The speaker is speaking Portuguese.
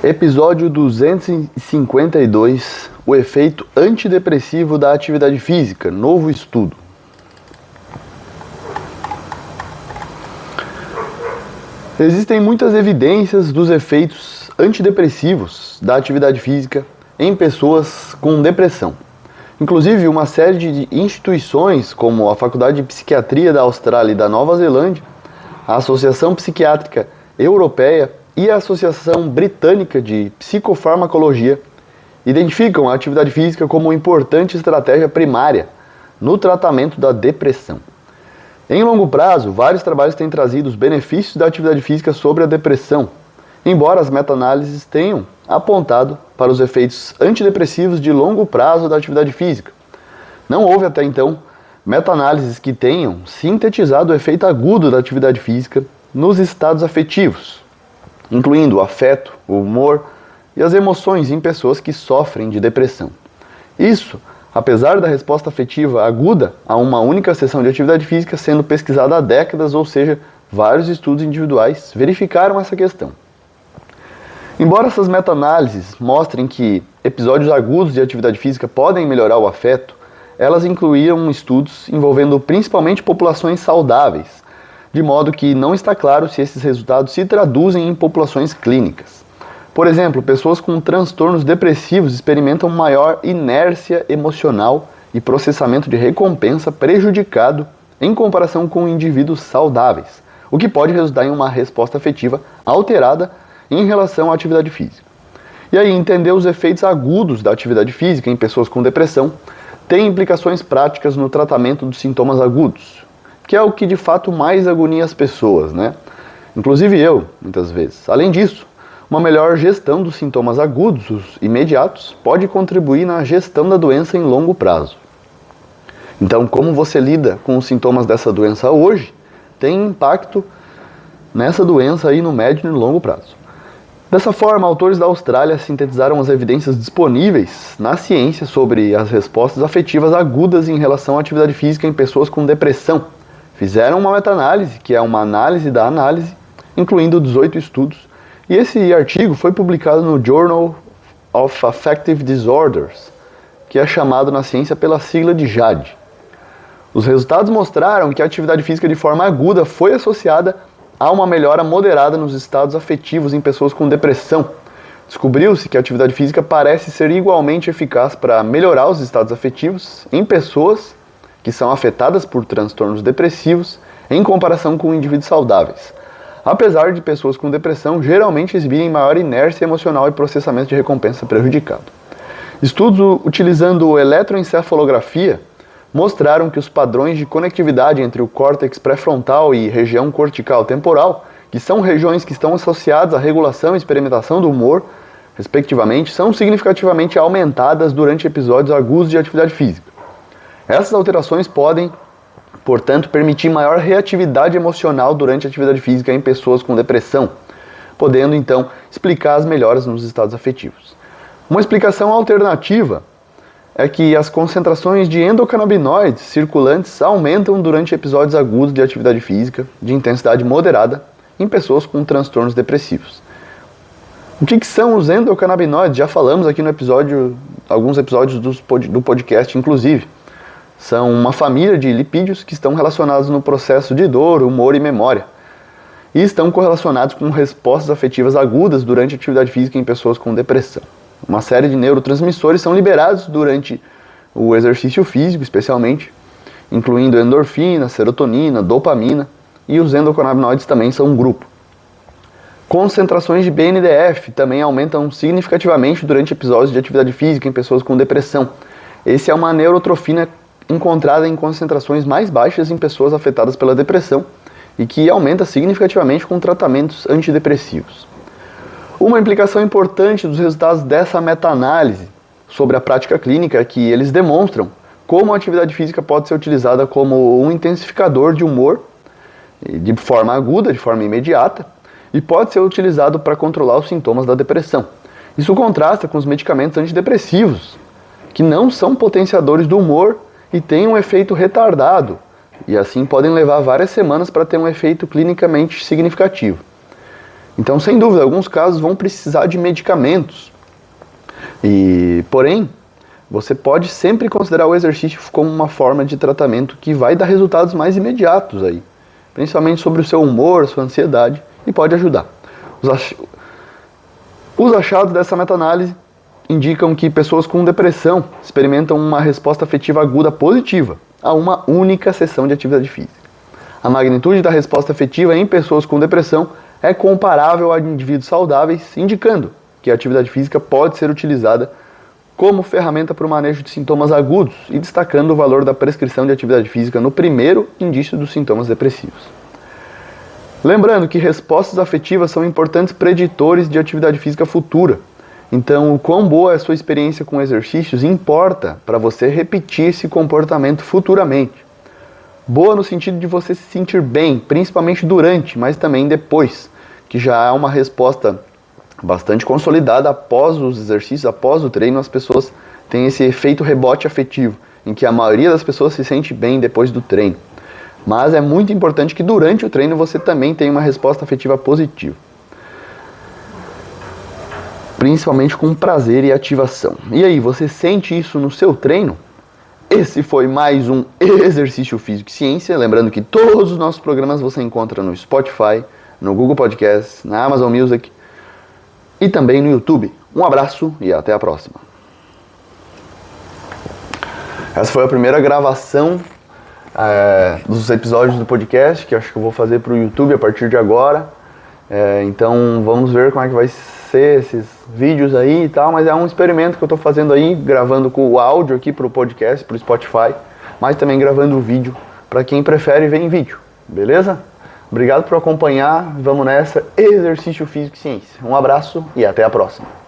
Episódio 252, o efeito antidepressivo da atividade física, novo estudo. Existem muitas evidências dos efeitos antidepressivos da atividade física em pessoas com depressão. Inclusive, uma série de instituições, como a Faculdade de Psiquiatria da Austrália e da Nova Zelândia, a Associação Psiquiátrica Europeia e a Associação Britânica de Psicofarmacologia, identificam a atividade física como uma importante estratégia primária no tratamento da depressão. Em longo prazo, vários trabalhos têm trazido os benefícios da atividade física sobre a depressão, embora as meta-análises tenham apontado para os efeitos antidepressivos de longo prazo da atividade física. Não houve até então meta-análises que tenham sintetizado o efeito agudo da atividade física nos estados afetivos, incluindo o afeto, o humor e as emoções em pessoas que sofrem de depressão. Isso, apesar da resposta afetiva aguda a uma única sessão de atividade física sendo pesquisada há décadas, ou seja, vários estudos individuais verificaram essa questão. Embora essas meta-análises mostrem que episódios agudos de atividade física podem melhorar o afeto, elas incluíam estudos envolvendo principalmente populações saudáveis, de modo que não está claro se esses resultados se traduzem em populações clínicas. Por exemplo, pessoas com transtornos depressivos experimentam maior inércia emocional e processamento de recompensa prejudicado em comparação com indivíduos saudáveis, o que pode resultar em uma resposta afetiva alterada em relação à atividade física. E aí, entender os efeitos agudos da atividade física em pessoas com depressão tem implicações práticas no tratamento dos sintomas agudos, que é o que de fato mais agonia as pessoas, né? Inclusive eu, muitas vezes. Além disso, uma melhor gestão dos sintomas agudos, os imediatos, pode contribuir na gestão da doença em longo prazo. Então, como você lida com os sintomas dessa doença hoje, tem impacto nessa doença aí no médio e no longo prazo. Dessa forma, autores da Austrália sintetizaram as evidências disponíveis na ciência sobre as respostas afetivas agudas em relação à atividade física em pessoas com depressão. Fizeram uma meta-análise, que é uma análise da análise, incluindo 18 estudos, e esse artigo foi publicado no Journal of Affective Disorders, que é chamado na ciência pela sigla de JAD. Os resultados mostraram que a atividade física de forma aguda foi associada a uma melhora moderada nos estados afetivos em pessoas com depressão. Descobriu-se que a atividade física parece ser igualmente eficaz para melhorar os estados afetivos em pessoas que são afetadas por transtornos depressivos em comparação com indivíduos saudáveis, apesar de pessoas com depressão geralmente exibirem maior inércia emocional e processamento de recompensa prejudicado. Estudos utilizando eletroencefalografia mostraram que os padrões de conectividade entre o córtex pré-frontal e região cortical temporal, que são regiões que estão associadas à regulação e experimentação do humor, respectivamente, são significativamente aumentadas durante episódios agudos de atividade física. Essas alterações podem, portanto, permitir maior reatividade emocional durante a atividade física em pessoas com depressão, podendo, então, explicar as melhoras nos estados afetivos. Uma explicação alternativa é que as concentrações de endocannabinoides circulantes aumentam durante episódios agudos de atividade física de intensidade moderada em pessoas com transtornos depressivos. O que são os endocannabinoides? Já falamos aqui no alguns episódios do podcast, inclusive. São uma família de lipídios que estão relacionados no processo de dor, humor e memória, e estão correlacionados com respostas afetivas agudas durante a atividade física em pessoas com depressão. Uma série de neurotransmissores são liberados durante o exercício físico, especialmente, incluindo endorfina, serotonina, dopamina, e os endocannabinoides também são um grupo. Concentrações de BNDF também aumentam significativamente durante episódios de atividade física em pessoas com depressão. Esse é uma neurotrofina encontrada em concentrações mais baixas em pessoas afetadas pela depressão e que aumenta significativamente com tratamentos antidepressivos. Uma implicação importante dos resultados dessa meta-análise sobre a prática clínica é que eles demonstram como a atividade física pode ser utilizada como um intensificador de humor de forma aguda, de forma imediata, e pode ser utilizado para controlar os sintomas da depressão. Isso contrasta com os medicamentos antidepressivos, que não são potenciadores do humor e têm um efeito retardado, e assim podem levar várias semanas para ter um efeito clinicamente significativo. Então, sem dúvida, alguns casos vão precisar de medicamentos. Porém, você pode sempre considerar o exercício como uma forma de tratamento que vai dar resultados mais imediatos aí, principalmente sobre o seu humor, sua ansiedade, e pode ajudar. Os achados dessa meta-análise indicam que pessoas com depressão experimentam uma resposta afetiva aguda positiva a uma única sessão de atividade física. A magnitude da resposta afetiva em pessoas com depressão é comparável a indivíduos saudáveis, indicando que a atividade física pode ser utilizada como ferramenta para o manejo de sintomas agudos e destacando o valor da prescrição de atividade física no primeiro indício dos sintomas depressivos. Lembrando que respostas afetivas são importantes preditores de atividade física futura. Então, o quão boa é a sua experiência com exercícios importa para você repetir esse comportamento futuramente. Boa no sentido de você se sentir bem, principalmente durante, mas também depois, que já há uma resposta bastante consolidada após os exercícios, após o treino, as pessoas têm esse efeito rebote afetivo, em que a maioria das pessoas se sente bem depois do treino. Mas é muito importante que durante o treino você também tenha uma resposta afetiva positiva. Principalmente com prazer e ativação. E aí, você sente isso no seu treino? Esse foi mais um Exercício Físico e Ciência. Lembrando que todos os nossos programas você encontra no Spotify, no Google Podcasts, na Amazon Music e também no YouTube. Um abraço e até a próxima. Essa foi a primeira gravação dos episódios do podcast, que acho que eu vou fazer para o YouTube a partir de agora. Então vamos ver como é que vai ser esses vídeos aí e tal, mas é um experimento que eu estou fazendo aí, gravando com o áudio aqui para o podcast, para o Spotify, mas também gravando o vídeo para quem prefere ver em vídeo, beleza? Obrigado por acompanhar, vamos nessa, Exercício Físico e Ciência. Um abraço e até a próxima.